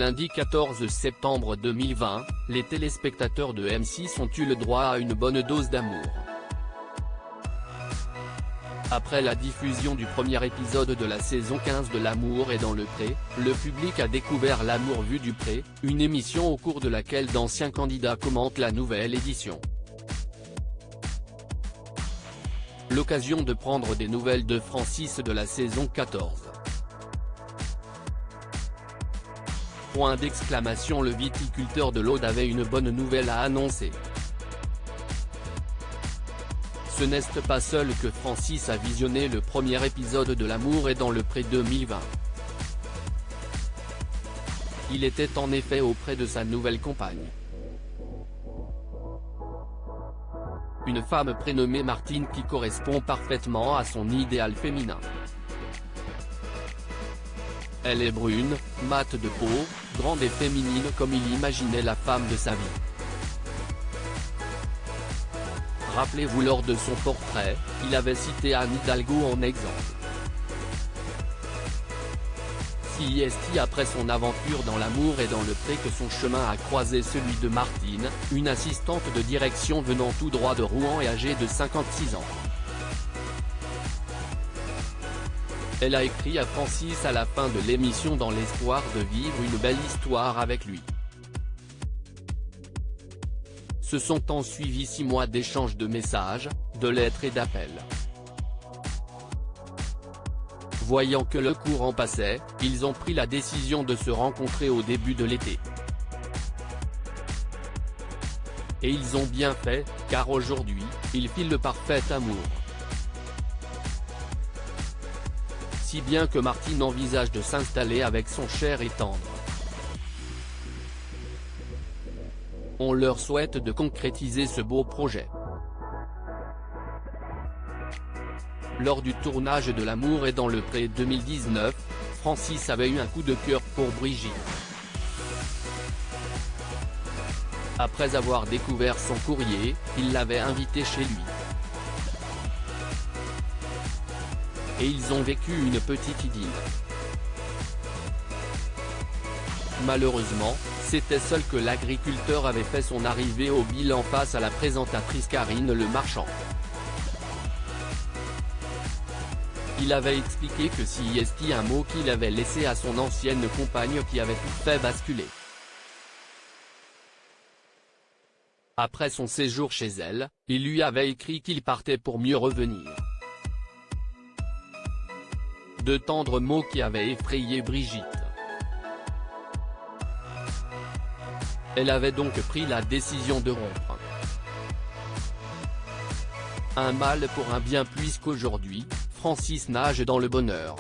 lundi 14 septembre 2020, les téléspectateurs de M6 ont eu le droit à une bonne dose d'amour. Après la diffusion du premier épisode de la saison 15 de L'amour est dans le pré, le public a découvert L'amour vu du pré, une émission au cours de laquelle d'anciens candidats commentent la nouvelle édition. L'occasion de prendre des nouvelles de Francis de la saison 14. Point d'exclamation. Le viticulteur de l'Aude avait une bonne nouvelle à annoncer. Ce n'est pas seul que Francis a visionné le premier épisode de L'amour est dans le pré 2020. Il était en effet auprès de sa nouvelle compagne. Une femme prénommée Martine qui correspond parfaitement à son idéal féminin. Elle est brune, mate de peau, grande et féminine comme il imaginait la femme de sa vie. Rappelez-vous, lors de son portrait, il avait cité Anne Hidalgo en exemple. C'est après son aventure dans L'amour est dans le pré que son chemin a croisé celui de Martine, une assistante de direction venant tout droit de Rouen et âgée de 56 ans. Elle a écrit à Francis à la fin de l'émission dans l'espoir de vivre une belle histoire avec lui. Se sont ensuivis 6 mois d'échanges de messages, de lettres et d'appels. Voyant que le courant passait, ils ont pris la décision de se rencontrer au début de l'été. Et ils ont bien fait, car aujourd'hui, ils filent le parfait amour. Si bien que Martine envisage de s'installer avec son cher et tendre. On leur souhaite de concrétiser ce beau projet. Lors du tournage de L'amour est dans le pré 2019, Francis avait eu un coup de cœur pour Brigitte. Après avoir découvert son courrier, il l'avait invitée chez lui. Et ils ont vécu une petite idylle. Malheureusement, c'était seul que l'agriculteur avait fait son arrivée au bilan face à la présentatrice Karine Le Marchand. Il avait expliqué que c'est un mot qu'il avait laissé à son ancienne compagne qui avait tout fait basculer. Après son séjour chez elle, il lui avait écrit qu'il partait pour mieux revenir. De tendres mots qui avaient effrayé Brigitte. Elle avait donc pris la décision de rompre. Un mal pour un bien puisqu'aujourd'hui, Francis nage dans le bonheur.